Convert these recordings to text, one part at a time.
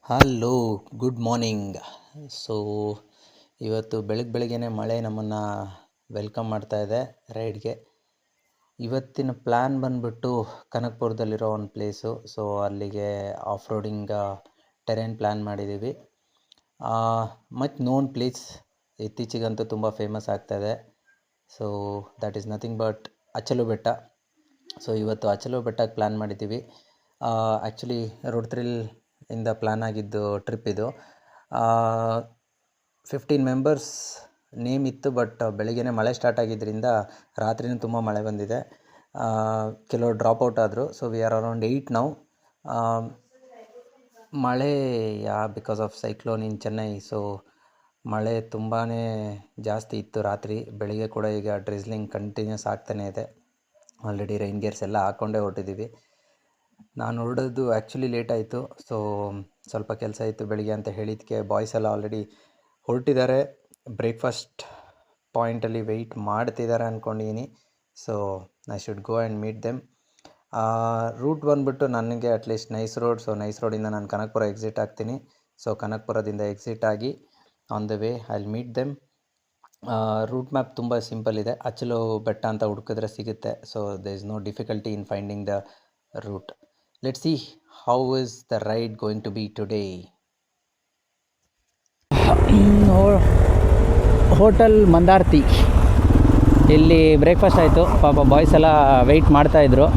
Hello, good morning. So ಇವತ್ತು ಬೆಳಗ್ಗೆನೇ ಮಳೆ ನಮ್ಮನ್ನು ವೆಲ್ಕಮ್ ಮಾಡ್ತಾ ಇದೆ ರೈಡ್ಗೆ. ಇವತ್ತಿನ ಪ್ಲ್ಯಾನ್ ಬಂದುಬಿಟ್ಟು ಕನಕಪುರದಲ್ಲಿರೋ ಒಂದು ಪ್ಲೇಸು. ಸೊ ಅಲ್ಲಿಗೆ ಆಫ್ ರೋಡಿಂಗ್ ಟೆರೇನ್ ಪ್ಲ್ಯಾನ್ ಮಾಡಿದ್ದೀವಿ. ಮಚ್ ನೋನ್ ಪ್ಲೇಸ್, ಇತ್ತೀಚೆಗಂತೂ ತುಂಬ ಫೇಮಸ್ ಆಗ್ತಾಯಿದೆ. So that is nothing but Achalu Betta. So ಇವತ್ತು ಅಚಲು ಬೆಟ್ಟಕ್ಕೆ ಪ್ಲ್ಯಾನ್ ಮಾಡಿದ್ದೀವಿ. ಆ್ಯಕ್ಚುಲಿ ರೋಡ್ ಥ್ರಿಲ್ ಇಂದ ಪ್ಲ್ಯಾನ್ ಆಗಿದ್ದು ಟ್ರಿಪ್ ಇದು. 15 ಮೆಂಬರ್ಸ್ ನೇಮ್ ಇತ್ತು, ಬಟ್ ಬೆಳಿಗ್ಗೆನೇ ಮಳೆ ಸ್ಟಾರ್ಟ್ ಆಗಿದ್ದರಿಂದ ರಾತ್ರಿನೂ ತುಂಬ ಮಳೆ ಬಂದಿದೆ. ಕೆಲವರು ಡ್ರಾಪ್ಔಟ್ ಆದರು. So we are around 8 now. ಮಳೆ because of cyclone in Chennai. So ಮಳೆ ತುಂಬಾ ಜಾಸ್ತಿ ಇತ್ತು ರಾತ್ರಿ. ಬೆಳಿಗ್ಗೆ ಕೂಡ ಈಗ ಡ್ರಿಸ್ಲಿಂಗ್ ಕಂಟಿನ್ಯೂಸ್ ಆಗ್ತಾನೇ ಇದೆ. ಆಲ್ರೆಡಿ ರೈನ್ ಗೇರ್ಸ್ ಎಲ್ಲ ಹಾಕ್ಕೊಂಡೇ ಹೊರಟಿದ್ದೀವಿ. ನಾನು ಹೊರಡೋದು ಆ್ಯಕ್ಚುಲಿ ಲೇಟ್ ಆಯಿತು. ಸೊ ಸ್ವಲ್ಪ ಕೆಲಸ ಇತ್ತು ಬೆಳಿಗ್ಗೆ ಅಂತ ಹೇಳಿದ್ದಕ್ಕೆ ಬಾಯ್ಸ್ ಎಲ್ಲ ಆಲ್ರೆಡಿ ಹೊರಟಿದ್ದಾರೆ. ಬ್ರೇಕ್ಫಾಸ್ಟ್ ಪಾಯಿಂಟಲ್ಲಿ ವೆಯ್ಟ್ ಮಾಡ್ತಿದ್ದಾರೆ ಅಂದ್ಕೊಂಡಿದ್ದೀನಿ. So I should go and meet them. Route ಬಂದುಬಿಟ್ಟು ನನಗೆ at least nice road. So nice ರೋಡಿಂದ ನಾನು ಕನಕಪುರ ಎಕ್ಸಿಟ್ ಆಗ್ತೀನಿ. ಸೊ ಕನಕಪುರದಿಂದ ಎಕ್ಸಿಟ್ ಆಗಿ on the way I will meet them. Route map ತುಂಬ ಸಿಂಪಲ್ ಇದೆ. ಅಚಲು ಬೆಟ್ಟ ಅಂತ ಹುಡುಕಿದ್ರೆ ಸಿಗುತ್ತೆ. So there is no difficulty in finding the route. Let's see how is the ride going to be today. Hotel Mandarthi ಇಲ್ಲಿ breakfast ಆಯಿತು. ಪಾಪ boys ಎಲ್ಲ weight ಮಾಡ್ತಾಯಿದ್ರು.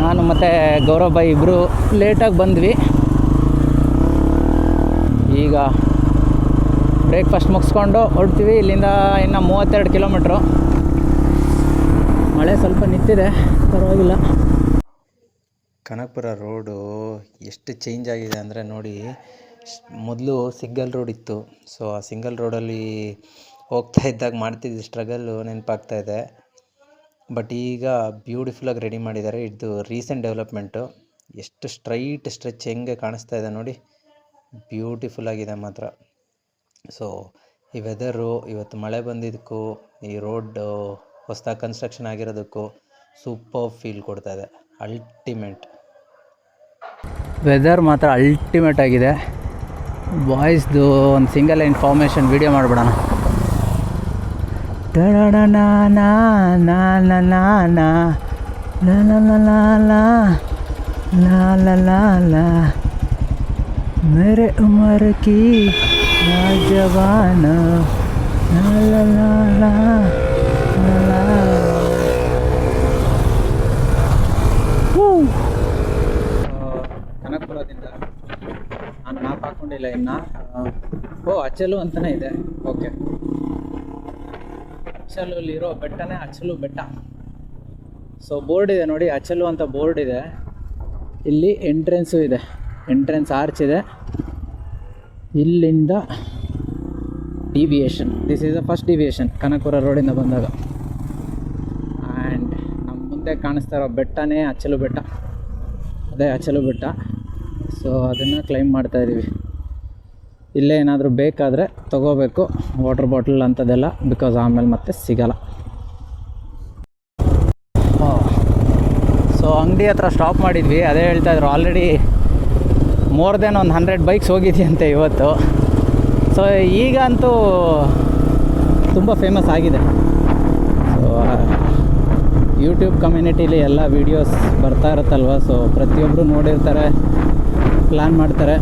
ನಾನು ಮತ್ತು ಗೌರವ್ ಬಾಯ್ ಇಬ್ಬರು ಲೇಟಾಗಿ ಬಂದ್ವಿ. ಈಗ ಬ್ರೇಕ್ಫಾಸ್ಟ್ ಮುಗಿಸ್ಕೊಂಡು ಹೊರಡ್ತೀವಿ. ಇಲ್ಲಿಂದ ಇನ್ನು 32 ಕಿಲೋಮೀಟ್ರು. ಮಳೆ ಸ್ವಲ್ಪ ನಿಂತಿದೆ, ಪರವಾಗಿಲ್ಲ. ಕನಕಪುರ ರೋಡು ಎಷ್ಟು ಚೇಂಜ್ ಆಗಿದೆ ಅಂದರೆ ನೋಡಿ. ಮೊದಲು ಸಿಂಗಲ್ ರೋಡ್ ಇತ್ತು. ಸೊ ಆ ಸಿಂಗಲ್ ರೋಡಲ್ಲಿ ಹೋಗ್ತಾ ಇದ್ದಾಗ ಮಾಡ್ತಿದ್ದ ಸ್ಟ್ರಗಲ್ಲು ನೆನಪಾಗ್ತಾಯಿದೆ. ಬಟ್ ಈಗ ಬ್ಯೂಟಿಫುಲ್ಲಾಗಿ ರೆಡಿ ಮಾಡಿದ್ದಾರೆ. ಇದು ರೀಸೆಂಟ್ ಡೆವಲಪ್ಮೆಂಟು. ಎಷ್ಟು ಸ್ಟ್ರೈಟ್ ಸ್ಟ್ರೆಚ್ ಹೆಂಗೆ ಕಾಣಿಸ್ತಾ ಇದೆ ನೋಡಿ, ಬ್ಯೂಟಿಫುಲ್ಲಾಗಿದೆ ಮಾತ್ರ. ಸೊ ಈ ವೆದರು ಇವತ್ತು ಮಳೆ ಬಂದಿದ್ದಕ್ಕೂ ಈ ರೋಡ್ ಹೊಸದಾಗಿ ಕನ್ಸ್ಟ್ರಕ್ಷನ್ ಆಗಿರೋದಕ್ಕೂ ಸೂಪರ್ ಫೀಲ್ ಕೊಡ್ತಾಯಿದೆ. ಅಲ್ಟಿಮೇಟ್ ವೆದರ್ ಮಾತ್ರ ಅಲ್ಟಿಮೇಟ್ ಆಗಿದೆ. ಬಾಯ್ಸ್ದು ಒಂದು ಸಿಂಗಲ್ ಲೈನ್ ಫಾರ್ಮೇಷನ್ ವೀಡಿಯೋ ಮಾಡಿಬಿಡೋಣ. ಮೇರೆ ಉಮರ್ ಕಿ ಜವಾನ ಕನಕಪುರದಿಂದ ನಾನು ಮ್ಯಾಪ್ ಹಾಕ್ಕೊಂಡಿಲ್ಲ ಇನ್ನು. ಅಚಲು ಅಂತಲೇ ಇದೆ. ಓಕೆ, ಅಚಲುಲಿರೋ ಬೆಟ್ಟನೇ ಅಚಲು ಬೆಟ್ಟ. ಸೊ ಬೋರ್ಡ್ ಇದೆ ನೋಡಿ, ಅಚಲು ಅಂತ ಬೋರ್ಡ್ ಇದೆ. ಇಲ್ಲಿ ಎಂಟ್ರೆನ್ಸು ಇದೆ, ಎಂಟ್ರೆನ್ಸ್ ಆರ್ಚ್ ಇದೆ. ಇಲ್ಲಿಂದ deviation, this is the first deviation Kanakapura ರೋಡಿಂದ ಬಂದಾಗ. ಆ್ಯಂಡ್ ನಮ್ಮ ಮುಂದೆ ಕಾಣಿಸ್ತಾ ಇರೋ ಬೆಟ್ಟನೇ ಅಚಲು ಬೆಟ್ಟ. ಅದೇ ಅಚಲು ಬೆಟ್ಟ. ಸೊ ಅದನ್ನು ಕ್ಲೈಮ್ ಮಾಡ್ತಾಯಿದ್ದೀವಿ. ಇಲ್ಲೇ ಏನಾದರೂ ಬೇಕಾದರೆ ತೊಗೋಬೇಕು, ವಾಟರ್ ಬಾಟಲ್ ಅಂಥದ್ದೆಲ್ಲ, ಬಿಕಾಸ್ ಆಮೇಲೆ ಮತ್ತೆ ಸಿಗಲ್ಲ. ಸೊ ಅಂಗಡಿ ಹತ್ರ ಸ್ಟಾಪ್ ಮಾಡಿದ್ವಿ. ಅದೇ ಹೇಳ್ತಾಯಿದ್ರು, ಆಲ್ರೆಡಿ ಮೋರ್ ದೆನ್ 100 ಬೈಕ್ಸ್ ಹೋಗಿದೆಯಂತೆ ಇವತ್ತು. ಸೊ ಈಗ ಅಂತೂ ತುಂಬ ಫೇಮಸ್ ಆಗಿದೆ. ಸೊ ಯೂಟ್ಯೂಬ್ ಕಮ್ಯುನಿಟೀಲಿ ಎಲ್ಲ ವೀಡಿಯೋಸ್ ಬರ್ತಾ ಇರುತ್ತಲ್ವ. ಸೊ ಪ್ರತಿಯೊಬ್ಬರು ನೋಡಿರ್ತಾರೆ, ಪ್ಲ್ಯಾನ್ ಮಾಡ್ತಾರೆ.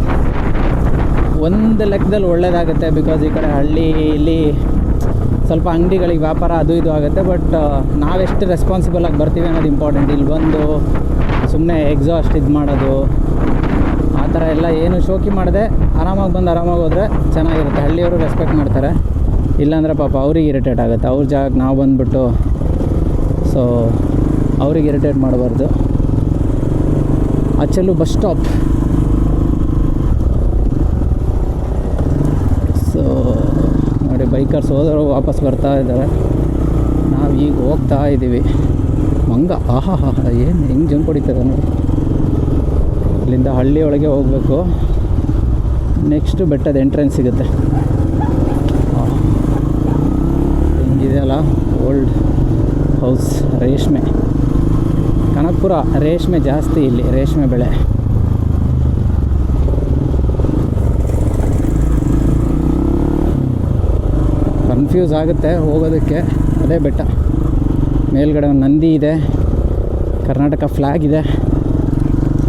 ಒಂದು ಲೆಕ್ಕದಲ್ಲಿ ಒಳ್ಳೆಯದಾಗುತ್ತೆ, ಬಿಕಾಸ್ ಈ ಕಡೆ ಹಳ್ಳಿ ಇಲ್ಲಿ ಸ್ವಲ್ಪ ಅಂಗಡಿಗಳಿಗೆ ವ್ಯಾಪಾರ ಅದು ಇದು ಆಗುತ್ತೆ. ಬಟ್ ನಾವೆಷ್ಟು ರೆಸ್ಪಾನ್ಸಿಬಲಾಗಿ ಬರ್ತೀವಿ ಅನ್ನೋದು ಇಂಪಾರ್ಟೆಂಟ್. ಇಲ್ಲಿ ಬಂದು ಸುಮ್ಮನೆ ಎಕ್ಸಾಸ್ಟ್ ಇದು ಮಾಡೋದು ಆ ಥರ ಎಲ್ಲ ಏನು ಶೋಕಿ ಮಾಡದೆ ಆರಾಮಾಗಿ ಬಂದು ಆರಾಮಾಗಿ ಹೋದರೆ ಚೆನ್ನಾಗಿರುತ್ತೆ. ಹಳ್ಳಿಯವರು ರೆಸ್ಪೆಕ್ಟ್ ಮಾಡ್ತಾರೆ. ಇಲ್ಲಾಂದರೆ ಪಾಪ ಅವ್ರಿಗೆ ಇರಿಟೇಟ್ ಆಗುತ್ತೆ. ಅವ್ರ ಜಾಗಕ್ಕೆ ನಾವು ಬಂದುಬಿಟ್ಟು ಸೊ ಅವ್ರಿಗೆ ಇರಿಟೇಟ್ ಮಾಡಬಾರ್ದು. ಅಚಲು ಬಸ್ ಸ್ಟಾಪ್. ಸೊ ನೋಡಿ, ಬೈಕರ್ಸ್ ಹೋದರು ವಾಪಸ್ ಬರ್ತಾ ಇದ್ದಾರೆ. ನಾವು ಈಗ ಹೋಗ್ತಾ ಇದ್ದೀವಿ. ಮಂಗ ಆಹಾ ಏನು ಹೆಂಗೆ ಜಂಪ್ ಹೊಡಿತದೆ ನೋಡಿ. ಇಲ್ಲಿಂದ ಹಳ್ಳಿಯೊಳಗೆ ಹೋಗಬೇಕು. ನೆಕ್ಸ್ಟು ಬೆಟ್ಟದ ಎಂಟ್ರೆನ್ಸ್ ಸಿಗುತ್ತೆ. ಹಿಂಗಿದೆಯಲ್ಲ ಓಲ್ಡ್ ಹೌಸ್. ರೇಷ್ಮೆ, ಕನಕಪುರ ರೇಷ್ಮೆ ಜಾಸ್ತಿ ಇಲ್ಲಿ, ರೇಷ್ಮೆ ಬೆಳೆ. ಕನ್ಫ್ಯೂಸ್ ಆಗುತ್ತೆ ಹೋಗೋದಕ್ಕೆ. ಅದೇ ಬೆಟ್ಟ, ಮೇಲ್ಗಡೆ ಒಂದು ನಂದಿ ಇದೆ, ಕರ್ನಾಟಕ ಫ್ಲ್ಯಾಗ್ ಇದೆ,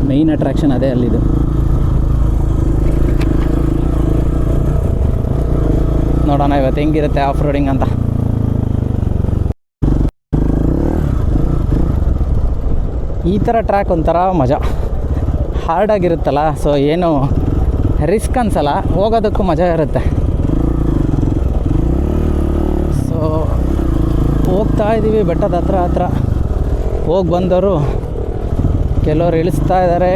ಮೈನ್ ಅಟ್ರಾಕ್ಷನ್ ಅದೇ ಅಲ್ಲಿದು. ನೋಡೋಣ ಇವತ್ತು ಹೆಂಗಿರುತ್ತೆ ಆಫ್ ರೋಡಿಂಗ್ ಅಂತ. ಈ ಥರ ಟ್ರ್ಯಾಕ್ ಒಂಥರ ಮಜಾ, ಹಾರ್ಡಾಗಿರುತ್ತಲ್ಲ, ಸೊ ಏನು ರಿಸ್ಕ್ ಅನ್ಸಲ್ಲ, ಹೋಗೋದಕ್ಕೂ ಮಜಾ ಇರುತ್ತೆ. ಸೊ ಹೋಗ್ತಾ ಇದ್ದೀವಿ ಬೆಟ್ಟದ ಹತ್ರ ಹೋಗಿ ಬಂದವರು ಕೆಲವರು ಇಳಿಸ್ತಾ ಇದ್ದಾರೆ.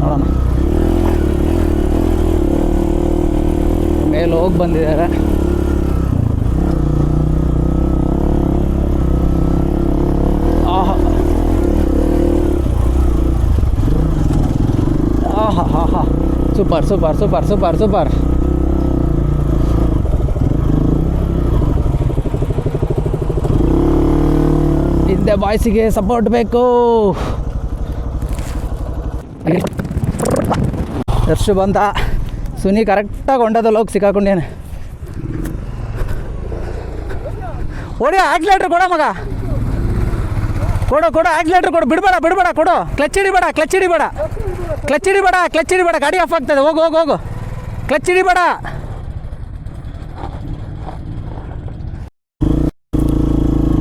ನೋಡೋಣ, ಮೇಲೆ ಹೋಗಿ ಬಂದಿದ್ದಾರೆ. ಆಹಾ ಆಹಾ ಹಾ ಹಾ, super super super super super. ಹಿಂದೆ ಬಾಯ್ಸಿಗೆ ಸಪೋರ್ಟ್ ಬೇಕು. ಎಷ್ಟು ಬಂತ, ಸುನಿ ಕರೆಕ್ಟಾಗಿ ಹೊಂಡದಲ್ಲಿ ಹೋಗಿ ಸಿಕ್ಕಾಕೊಂಡೇನೆ. ಓಡಿ ಆಕ್ಸಿಲೇಟ್ರ್ ಕೊಡೋ ಮಗ, ಕೊಡು ಆಕ್ಸಿಲೇಟ್ರ್ ಕೊಡು, ಬಿಡಬೇಡ ಕೊಡು. ಕ್ಲಚ್ ಹಿಡಿಬೇಡ, ಗಾಡಿ ಆಫ್ ಆಗ್ತದೆ. ಹೋಗು, ಕ್ಲಚ್ ಹಿಡಿಬೇಡ.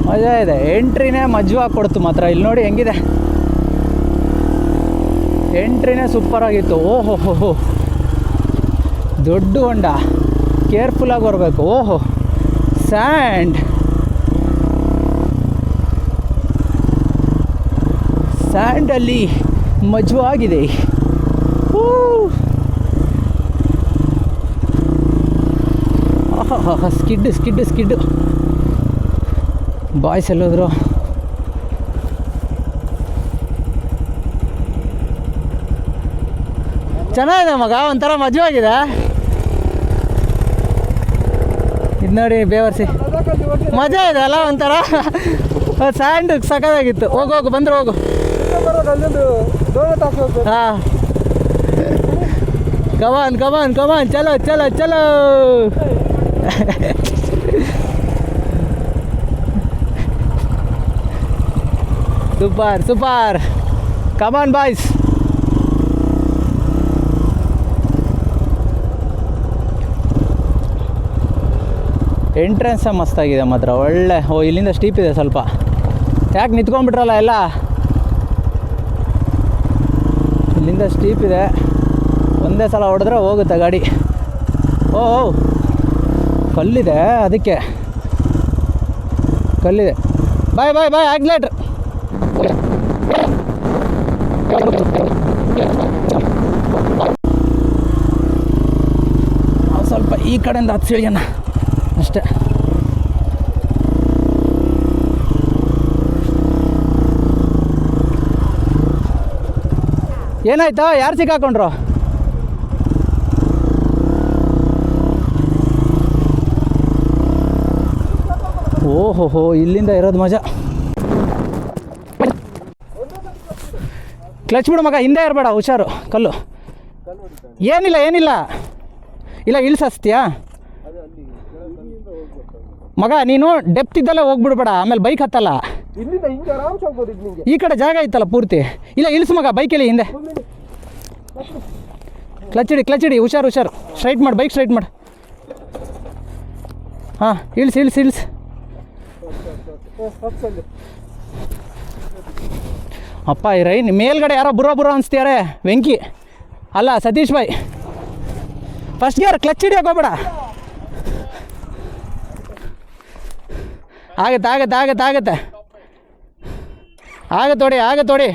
ಮಜಾ ಇದೆ, ಎಂಟ್ರಿನೇ ಮಜವಾಗಿ ಕೊಡ್ತು ಮಾತ್ರ. ಇಲ್ಲಿ ನೋಡಿ ಹೆಂಗಿದೆ, ಎಂಟ್ರಿನೇ ಸೂಪರಾಗಿತ್ತು. ಓಹೋ, ದೊಡ್ಡ ಹೊಂಡ, ಕೇರ್ಫುಲ್ಲಾಗಿ ಬರಬೇಕು. ಓಹೋ, ಸ್ಯಾಂಡಲ್ಲಿ ಮಜವಾಗಿದೆ. Skid boys ಎಲ್ಲೋದ್ರು? ಚೆನ್ನಾಗಿದೆ ಮಗ, ಒಂಥರ ಮಜವಾಗಿದೆ. ಇದು ನೋಡಿ ಬೇವರ್ಸಿ, ಮಜಾ ಇದೆ ಅಲ್ಲ ಒಂಥರ. ಸ್ಯಾಂಡ್ ಸಖತ್ತಾಗಿತ್ತು. ಹೋಗು ಬಂದರು ಹೋಗು. ಹಾಂ, ಕಮಾನ್ ಚಲೋ. ಸೂಪರ್ ಕಮಾನ್ ಬಾಯ್ಸ್. ಎಂಟ್ರೆನ್ಸ ಮಸ್ತಾಗಿದೆ ಮಾತ್ರ, ಒಳ್ಳೆ. ಇಲ್ಲಿಂದ ಸ್ಟೀಪ್ ಇದೆ ಸ್ವಲ್ಪ. ಯಾಕೆ ನಿಂತ್ಕೊಂಡ್ಬಿಟ್ರಲ್ಲ ಎಲ್ಲ? ಇಲ್ಲಿಂದ ಸ್ಟೀಪ್ ಇದೆ, ಒಂದೇ ಸಲ ಹೊಡೆದ್ರೆ ಹೋಗುತ್ತೆ ಗಾಡಿ. ಕಲ್ಲಿದೆ, ಅದಕ್ಕೆ ಕಲ್ಲಿದೆ. ಬಾಯ್ ಆಕ್ಸಿಲೇಟ್ರ್. ಸ್ವಲ್ಪ ಈ ಕಡೆಯಿಂದ ಹತ್ತು ಸಿಳಿಯೋಣ ಅಷ್ಟೇ. ಏನಾಯ್ತಾ? ಯಾರು ಸಿಕ್ಕಾಕೊಂಡ್ರು? ಓಹೋ, ಇಲ್ಲಿಂದ ಇರೋದು ಮಜಾ. ಕ್ಲಚ್ ಬಿಡು ಮಗ, ಹಿಂದೆ ಇರಬೇಡ, ಹುಷಾರು. ಕಲ್ಲು ಏನಿಲ್ಲ ಇಲ್ಲ, ಇಳಿಸ್ತೀಯಾ ಮಗ? ನೀನು ಡೆಪ್ತ್ ಇದ್ದಲ್ಲೇ ಹೋಗ್ಬಿಡ್ಬೇಡ, ಆಮೇಲೆ ಬೈಕ್ ಹತ್ತಲ್ಲ. ಈ ಕಡೆ ಜಾಗ ಇತ್ತಲ್ಲ ಪೂರ್ತಿ. ಇಲ್ಲ ಇಳಿಸು ಮಗ, ಬೈಕಲ್ಲಿ ಹಿಂದೆ. ಕ್ಲಚ್ ಹಿಡಿ, ಹುಷಾರು. ಸ್ಟ್ರೈಟ್ ಮಾಡು, ಬೈಕ್ ಸ್ಟ್ರೈಟ್ ಮಾಡು. ಹಾಂ, ಇಳಿಸು. ಅಪ್ಪ ಈ ರೈನ್ ಮೇಲ್ಗಡೆ ಯಾರೋ ಬುರ ಅನಿಸ್ತಿದ್ದಾರೆ. ವೆಂಕಿ ಅಲ್ಲ, ಸತೀಶ್ ಬಾಯ್. ಫಸ್ಟ್ ಗೇರ್, ಕ್ಲಚ್ ಹಿಡಿಯೋಕೆ ಹೋಗ್ಬೇಡ. ಆಗತ್ತೆ. ಆಗತ್ತೋಡಿ.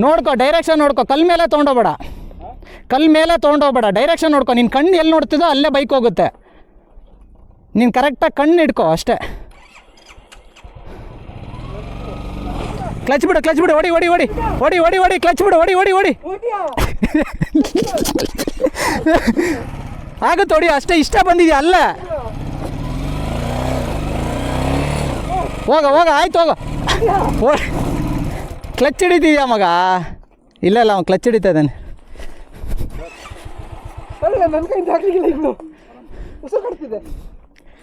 ನೋಡ್ಕೊ, ಡೈರೆಕ್ಷನ್ ನೋಡ್ಕೊ. ಕಲ್ ಮೇಲೆ ತೊಗೊಂಡೋಗ್ಬೇಡ, ಡೈರೆಕ್ಷನ್ ನೋಡ್ಕೊ. ನಿನ್ನ ಕಣ್ಣು ಎಲ್ಲಿ ನೋಡ್ತಿದ್ದೋ ಅಲ್ಲೇ ಬೈಕ್ ಹೋಗುತ್ತೆ. ನೀನು ಕರೆಕ್ಟಾಗಿ ಕಣ್ಣು ಹಿಡ್ಕೊ ಅಷ್ಟೇ. ಕ್ಲಚ್ ಬಿಡು, ಹೊಡಿ. ಕ್ಲಚ್ ಬಿಡು, ಹೊಡಿ. ಆಗತ್ತೋಡಿ, ಅಷ್ಟೇ. ಇಷ್ಟ ಬಂದಿದ್ಯಾ ಅಲ್ಲ? ಹೋಗ ಆಯ್ತು, ಹೋಗ. ಕ್ಲಚ್ ಹಿಡಿತಿದ್ಯಾ ಮಗ? ಇಲ್ಲ ಅವ್ನು ಕ್ಲಚ್ ಹಿಡಿತಾ ಇದ್ದಾನೆ.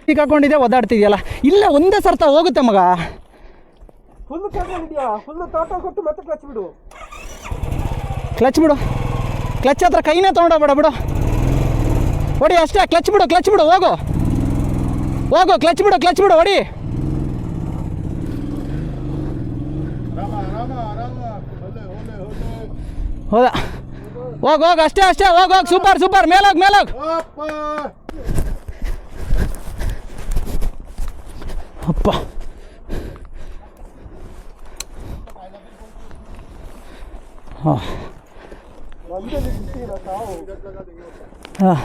ಸಿಕ್ಕಾಕೊಂಡಿದೆ ಒದ್ದಾಡ್ತಿದ್ಯಲ್ಲ, ಇಲ್ಲೇ ಒಂದೇ ಸರ್ತ ಹೋಗುತ್ತೆ ಮಗ. ಫುಲ್ ಕರ್ಕೊಂಡಿದ್ಯಾ, ಫುಲ್ ತೋಟ ಕೊಟ್ಟು ಮತ್ತೆ ಕ್ಲಚ್ ಬಿಡು. ಕ್ಲಚ್ ಬಿಡು, ಕ್ಲಚ್ ಹತ್ರ ಕೈನೇ ತೊಗೊಂಡೋಗ್ಬೇಡ ಬಿಡು, ಹೊಡಿ ಅಷ್ಟೇ. ಕ್ಲಚ್ ಬಿಡು, ಕ್ಲಚ್ ಬಿಡು, ಹೋಗು ಹೋಗು, ಕ್ಲಚ್ ಬಿಡು, ಕ್ಲಚ್ ಬಿಡು, ಹೊಡಿ. ಹೌದಾ, ಹೋಗಿ ಹೋಗಿ, ಅಷ್ಟೇ ಅಷ್ಟೇ, ಹೋಗಿ ಹೋಗಿ, ಸೂಪರ್ ಸೂಪರ್, ಮೇಲೋಗಿ ಮೇಲೋಗಿ. ಅಪ್ಪ ಹಾಂ ಹಾಂ,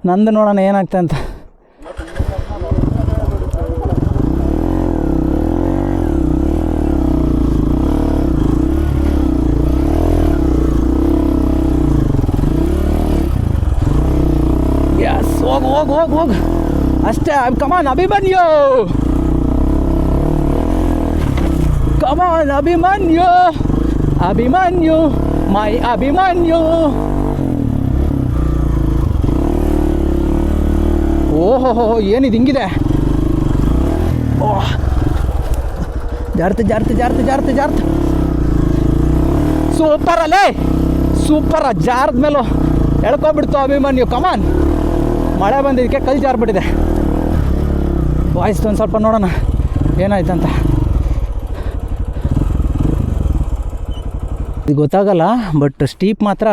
ನಂದು ನೋಡೋಣ ಏನಾಗ್ತದೆ ಅಂತ. ಯಸ್, ಹೋಗು ಹೋಗು ಹೋಗು ಹೋಗು, ಅಷ್ಟೇ. ಕಮಾನ್ ಅಭಿಮನ್ಯು, ಕಮಾನ್ ಅಭಿಮನ್ಯು, ಅಭಿಮನ್ಯು, ಮೈ ಅಭಿಮನ್ಯು. ಓಹೋ, ಏನಿದು ಹಿಂಗಿದೆ? ಓಹ್, ಜಾರ್ತು ಜಾರ್ತು ಜಾರ್ತು ಜಾರ್ತು ಜಾರ್ತು. ಸೂಪರ್ ಅಲ್ಲೇ, ಸೂಪರ. ಜಾರದ ಮೇಲೂ ಎಳ್ಕೊಬಿಡ್ತು ಅಭಿಮನ್ಯು. ಕಮಾನ್, ಮಳೆ ಬಂದಿದ್ದಕ್ಕೆ ಕಲ್ಲು ಜಾರ್ಬಿಟ್ಟಿದೆ. ವಾಯ್ಸ್ ಒಂದು ಸ್ವಲ್ಪ ನೋಡೋಣ ಏನಾಯ್ತಂತ. ಇದು ಗೊತ್ತಾಗಲ್ಲ, ಬಟ್ ಸ್ಟೀಪ್ ಮಾತ್ರ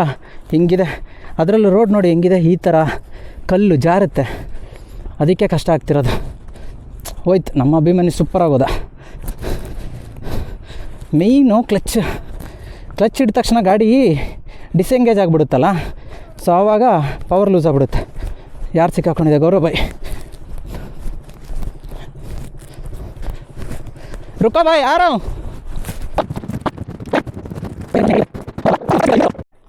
ಹಿಂಗಿದೆ. ಅದರಲ್ಲೂ ರೋಡ್ ನೋಡಿ ಹೆಂಗಿದೆ, ಈ ಥರ ಕಲ್ಲು ಜಾರುತ್ತೆ, ಅದಕ್ಕೆ ಕಷ್ಟ ಆಗ್ತಿರೋದು. ಹೋಯ್ತು ನಮ್ಮ ಅಭಿಮನ್ಯು, ಸೂಪರ್ ಆಗೋದ. ಮೇಯ್ನು ಕ್ಲಚ್ ಹಿಡಿದ ತಕ್ಷಣ ಗಾಡಿ ಡಿಸೆಂಗೇಜ್ ಆಗಿಬಿಡುತ್ತಲ್ಲ, ಸೊ ಆವಾಗ ಪವರ್ ಲೂಸ್ ಆಗಿಬಿಡುತ್ತೆ. ಯಾರು ಸಿಕ್ಕಾಕೊಂಡಿದೆ? ಗೌರವ್ ಭಾಯ್. रुको भाई, आ रहा हूँ.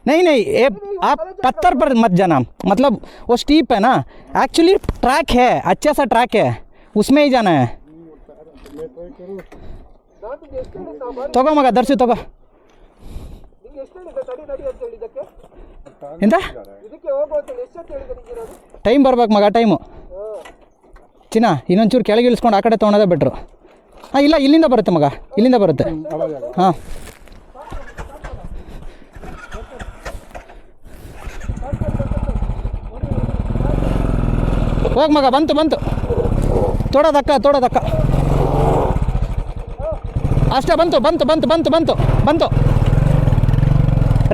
नहीं नहीं, ये आप पत्थर पर मत जाना, मतलब वो स्टीप है ना, एक्चुअली ट्रैक है, अच्छा सा ट्रैक है, उसमें ही जाना है. तगो मग दर्शि तगो. ಎಂತ ಟೈಮ್ ಬರ್ಬೇಕು ಮಗ, ಟೈಮು. ಚಿನ್ನ ಇನ್ನೊಂಚೂರು ಕೆಳಗೆ ಇಳಿಸ್ಕೊಂಡು ಆ ಕಡೆ ತೊಗೊಳೋದೇ ಬೆಟ್ರು. ಹಾಂ, ಇಲ್ಲ, ಇಲ್ಲಿಂದ ಬರುತ್ತೆ ಮಗ, ಇಲ್ಲಿಂದ ಬರುತ್ತೆ. ಹಾಂ, ಹೋಗಿ ಮಗ, ಬಂತು ಬಂತು, ತೋಡೋದಕ್ಕ ಅಷ್ಟೇ, ಬಂತು ಬಂತು ಬಂತು ಬಂತು ಬಂತು ಬಂತು.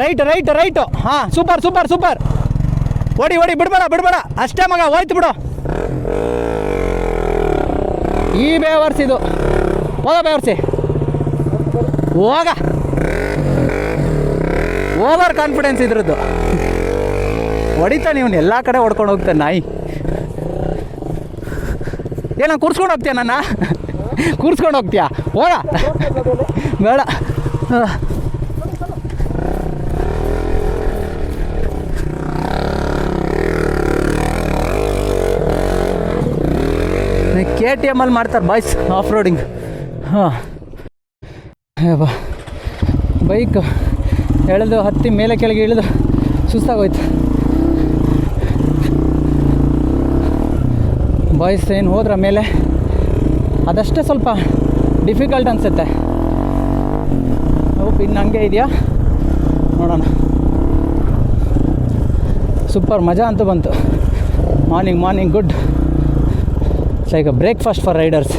ರೈಟು. ಹಾಂ, ಸೂಪರ್. ಓಡಿ ಬಿಡ್ಬೇಡ, ಅಷ್ಟೇ ಮಗ, ಹೋಯ್ತು ಬಿಡು. ಈ ಬೇವರ್ಸಿದು, ಹೋಗ ಬೇವರ್ಸಿ, ಹೋಗ. ಓವರ್ ಕಾನ್ಫಿಡೆನ್ಸ್ ಇದ್ರದ್ದು. ಹೊಡಿತಾನೆ ಇವನು, ಎಲ್ಲ ಕಡೆ ಹೊಡ್ಕೊಂಡು ಹೋಗ್ತಾನೆ ನಾಯಿ. ಏನೋ ಕೂರ್ಸ್ಕೊಂಡು ಹೋಗ್ತೀಯ ನನ್ನ? ಕೂರ್ಸ್ಕೊಂಡು ಹೋಗ್ತೀಯಾ? ಹೋಗ, ಬೇಡ. KTM ಅಲ್ಲಿ ಮಾಡ್ತಾರೆ ಬಾಯ್ಸ್ ಆಫ್ ರೋಡಿಂಗ್. ಹಾಂ, ಬೈಕ್ ಎಳೆದು ಹತ್ತಿ ಮೇಲೆ ಕೆಳಗೆ ಇಳಿದು ಸುಸ್ತಾಗೋಯ್ತು ಬಾಯ್ಸ್. ಏನು ಹೋದ್ರ ಮೇಲೆ ಅದಷ್ಟೇ ಸ್ವಲ್ಪ ಡಿಫಿಕಲ್ಟ್ ಅನಿಸುತ್ತೆ. ಇನ್ನು ಹಂಗೆ ಇದೆಯಾ ನೋಡೋಣ. ಸೂಪರ್, ಮಜಾ ಅಂತೂ ಬಂತು. Morning good, like breakfast for Riders.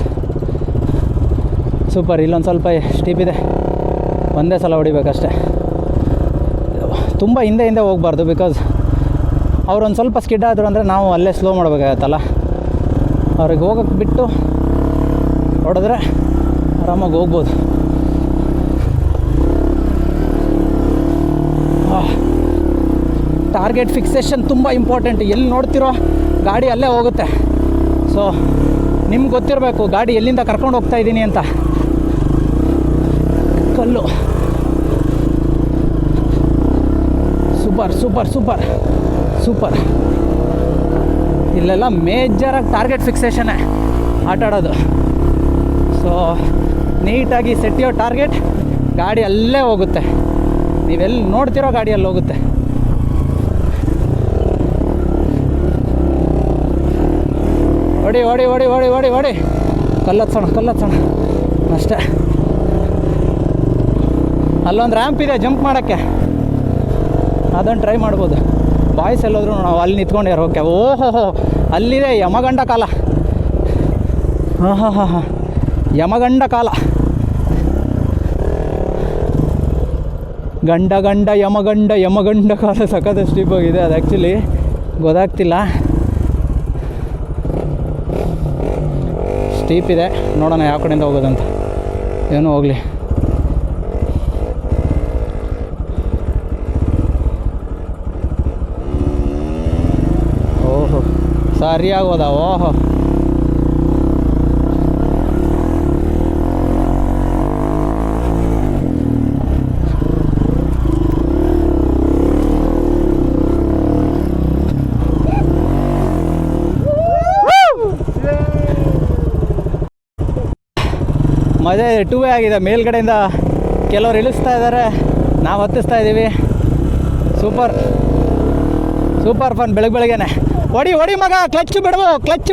Super. ಇಲ್ಲೊಂದು ಸ್ವಲ್ಪ ಸ್ಟೀಪ್ ಇದೆ, ಒಂದೇ ಸಲ ಹೊಡಿಬೇಕಷ್ಟೆ. ತುಂಬ ಹಿಂದೆ ಹೋಗಬಾರ್ದು, ಬಿಕಾಸ್ ಅವ್ರೊಂದು ಸ್ವಲ್ಪ ಸ್ಕಿಡ್ ಆದರು ಅಂದರೆ ನಾವು ಅಲ್ಲೇ ಸ್ಲೋ ಮಾಡಬೇಕಾಗತ್ತಲ್ಲ. ಅವ್ರಿಗೆ ಹೋಗೋಕ್ಕೆ ಬಿಟ್ಟು ಹೊಡೆದ್ರೆ ಆರಾಮಾಗಿ ಹೋಗ್ಬೋದು. ಟಾರ್ಗೆಟ್ ಫಿಕ್ಸೇಷನ್ ತುಂಬ ಇಂಪಾರ್ಟೆಂಟ್. ಎಲ್ಲಿ ನೋಡ್ತಿರೋ ಗಾಡಿ ಅಲ್ಲೇ ಹೋಗುತ್ತೆ. ಸೊ ನಿಮ್ಗೆ ಗೊತ್ತಿರಬೇಕು ಗಾಡಿ ಎಲ್ಲಿಂದ ಕರ್ಕೊಂಡು ಹೋಗ್ತಾ ಇದ್ದೀನಿ ಅಂತ. ಕಲ್ಲು ಸೂಪರ್. ಇಲ್ಲೆಲ್ಲ ಮೇಜರಾಗಿ ಟಾರ್ಗೆಟ್ ಫಿಕ್ಸೇಷನ್ನೇ ಆಟ ಆಡೋದು. ಸೊ ನೀಟಾಗಿ ಸೆಟ್ ಯೋ ಟಾರ್ಗೆಟ್, ಗಾಡಿ ಅಲ್ಲೇ ಹೋಗುತ್ತೆ. ನೀವೆಲ್ಲಿ ನೋಡ್ತಿರೋ ಗಾಡಿಯಲ್ಲಿ ಹೋಗುತ್ತೆ. ಹೊಡಿ ಹೊಡಿ ಹೊಡಿ ಹೊಡಿ ಹೊಡಿ ಹೊಡಿ ಕಲ್ಲತ್ಸೋಣ ಅಷ್ಟೇ. ಅಲ್ಲೊಂದು ರ್ಯಾಂಪ್ ಇದೆ ಜಂಪ್ ಮಾಡೋಕ್ಕೆ, ಅದನ್ನು ಟ್ರೈ ಮಾಡ್ಬೋದು. ಬಾಯ್ಸ್ ಎಲ್ಲೋದ್ರು ನಾವು ಅಲ್ಲಿ ನಿಂತ್ಕೊಂಡ್ಯಾರ. ಓಕೆ, ಓಹೋ ಅಲ್ಲಿದೆ ಯಮಗಂಡ ಕಾಲ. ಹಾಂ ಯಮಗಂಡ ಕಾಲ, ಗಂಡ ಯಮಗಂಡ ಕಾಲ. ಸಖತ್ ಸ್ಟೀಪ್ ಹೋಗಿದೆ ಅದು, ಆ್ಯಕ್ಚುಲಿ ಗೊತ್ತಾಗ್ತಿಲ್ಲ. ಸ್ಟೀಪ್ ಇದೆ, ನೋಡೋಣ ಯಾವ ಕಡೆಯಿಂದ ಹೋಗೋದಂತ. ಏನೋ ಹೋಗಲಿ. ಓಹೋ ಸರಿಯಾಗಿ ಹೋದ. ಓಹೋ ಮಜಾ ಇದೆ. 2 ವೇ ಆಗಿದೆ. ಮೇಲ್ಗಡೆಯಿಂದ ಕೆಲವರು ಇಳಿಸ್ತಾ ಇದ್ದಾರೆ, ನಾವು ಹತ್ತಿಸ್ತಾ ಇದ್ದೀವಿ. Super fun. ಬೆಳಗ್ಗೆನೆ ಹೊಡಿ ಮಗ, ಕ್ಲಚ್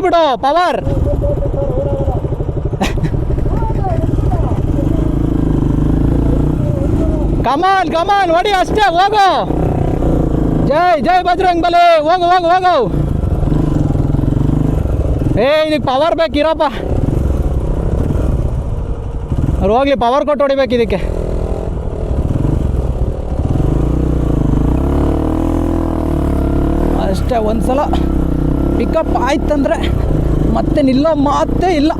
ಬಿಡು ಪವರ್. ಕಮಾನ್ ಹೊಡಿ ಅಷ್ಟೇ, ಹೋಗು. ಜೈ ಬಜರಂಗ್ ಬಲಿ. ಹೋಗು. ಇದಕ್ಕೆ ಪವರ್ ಬೇಕಿರಪ್ಪ. ಅವ್ರು ಹೋಗ್ಲಿ, ಪವರ್ ಕೊಟ್ಟು ಹೊಡಿಬೇಕು ಇದಕ್ಕೆ. ಅಷ್ಟೇ, ಒಂದು ಸಲ ಪಿಕಪ್ ಆಯ್ತಂದರೆ ಮತ್ತೆ ನಿಲ್ಲೋ ಮಾತೇ ಇಲ್ಲ.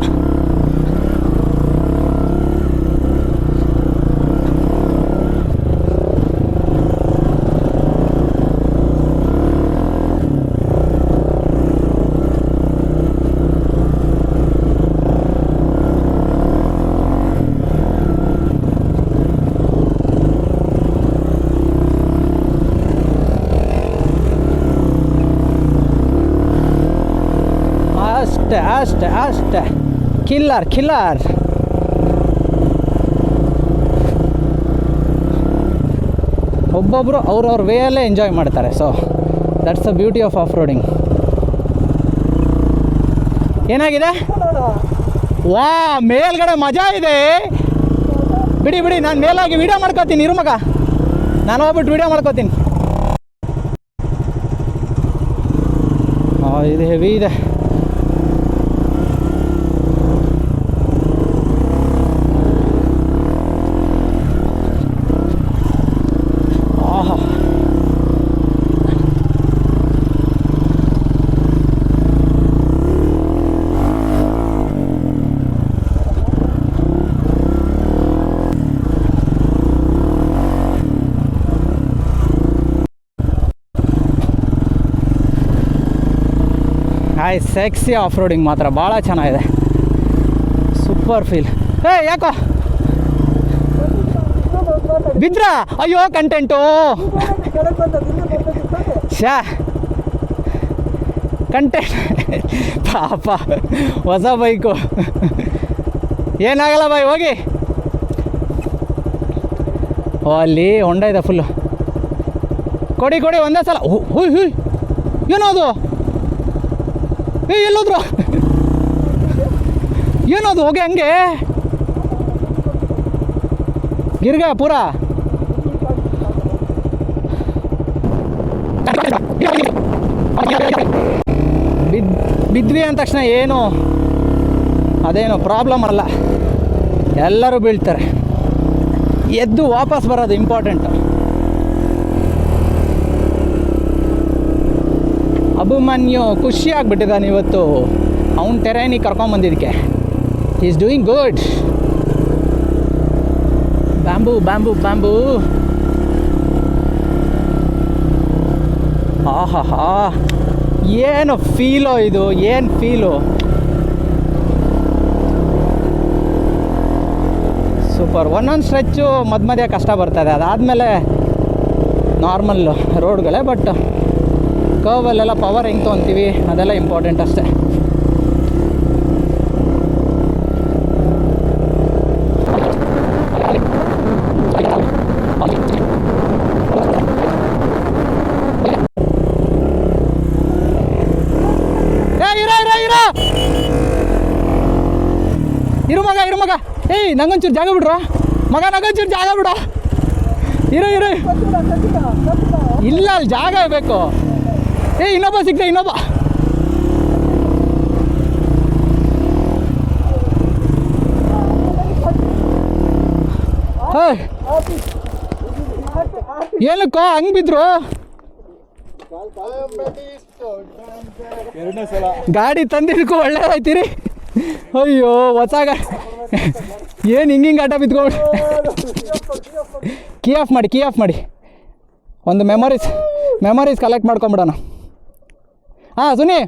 ಅಷ್ಟೇ ಕಿಲ್ಲರ್. ಒಬ್ಬೊಬ್ಬರು ಅವ್ರವ್ರ ವೇಯಲ್ಲೇ ಎಂಜಾಯ್ ಮಾಡ್ತಾರೆ. So that's the beauty of off roading. ಏನಾಗಿದೆ? ವಾ, ಮೇಲ್ಗಡೆ ಮಜಾ ಇದೆ. ಬಿಡಿ, ನಾನು ಮೇಲಾಗಿ ವೀಡಿಯೋ ಮಾಡ್ಕೋತೀನಿ. ಇರು ಮಗ, ನಾನು ಹೋಗ್ಬಿಟ್ಟು ವೀಡಿಯೋ ಮಾಡ್ಕೋತೀನಿ. ಇದು ಹೆವಿ ಇದೆ. ಸೆಕ್ಸಿ ಆಫ್ ರೋಡಿಂಗ್ ಮಾತ್ರ ಭಾಳ ಚೆನ್ನಾಗಿದೆ. Super feel. ಯಾಕೋ ಬಿದ್ರಾ? ಅಯ್ಯೋ ಕಂಟೆಂಟು. ಕಂಟೆಂಟ್ ಪಾಪ, ಹೊಸ ಬೈಕು. ಏನಾಗಲ್ಲ ಬಾಯ್, ಹೋಗಿ. ಅಲ್ಲಿ ಹೊಂಡ ಇದೆ ಫುಲ್ಲು. ಕೊಡಿ ಒಂದೇ ಸಲ. ಹುಯ್ ಏನದು? ಎಲ್ಲೋದ್ರು? ಏನದು? ಹೋಗಿ ಹಂಗೆ ಗಿರ್ಗ ಪೂರ. ಬಿದ್ವಿ ಅಂದ ತಕ್ಷಣ ಏನು ಅದೇನು ಪ್ರಾಬ್ಲಮ್ ಅಲ್ಲ, ಎಲ್ಲರೂ ಬೀಳ್ತಾರೆ. ಎದ್ದು ವಾಪಸ್ ಬರೋದು ಇಂಪಾರ್ಟೆಂಟ್. ಅಭಿಮನ್ಯು ಖುಷಿ ಆಗ್ಬಿಟ್ಟಿದ್ದಾನೆ ಇವತ್ತು. ಅವ್ನು ಟೆರೈನಿಗೆ ಕರ್ಕೊಂಬಂದಿದ್ದಕ್ಕೆ. Is doing good. ಬ್ಯಾಂಬೂ. ಆಹಾ, ಏನು ಫೀಲೋ ಇದು, ಏನು ಫೀಲು. ಸೂಪರ್. ಒಂದೊಂದು ಸ್ಟ್ರೆಚ್ಚು ಮಧ್ಯ ಕಷ್ಟ ಬರ್ತದೆ, ಅದಾದಮೇಲೆ ನಾರ್ಮಲ್ ರೋಡ್ಗಳೇ. ಬಟ್ ಕರ್ವಲ್ಲೆಲ್ಲ ಪವರ್ ಹೆಂಗೆ ತೊಗೊತೀವಿ ಅದೆಲ್ಲ ಇಂಪಾರ್ಟೆಂಟ್ ಅಷ್ಟೇ. ಇರೋ ನಂಗೊಂಚೂರು ಜಾಗ ಬಿಡ್ರ ಮಗ, ನಂಗೊಂಚೂರು ಜಾಗ ಬಿಡ. ಇರು ಇಲ್ಲ, ಅಲ್ಲಿ ಜಾಗ ಬೇಕು. ಇನ್ನೊಬ್ಬ ಸಿಗ್ತ, ಇನ್ನೊಬ್ಬ. ಏನಕ್ಕೋ ಹಂಗೆ ಬಿದ್ರು? ಗಾಡಿ ತಂದಿದ್ದಕ್ಕೂ ಒಳ್ಳೇದಾಯ್ತೀರಿ. ಅಯ್ಯೋ ಹೊಸ ಗಾಡಿ ಏನು ಹಿಂಗೆ ಆಟ ಬಿತ್ಕೊಂಡು. ಕೀ ಆಫ್ ಮಾಡಿ ಒಂದು ಮೆಮೊರೀಸ್ ಕಲೆಕ್ಟ್ ಮಾಡ್ಕೊಂಬಿಡೋಣ. ಹಾಂ ಸುನಿ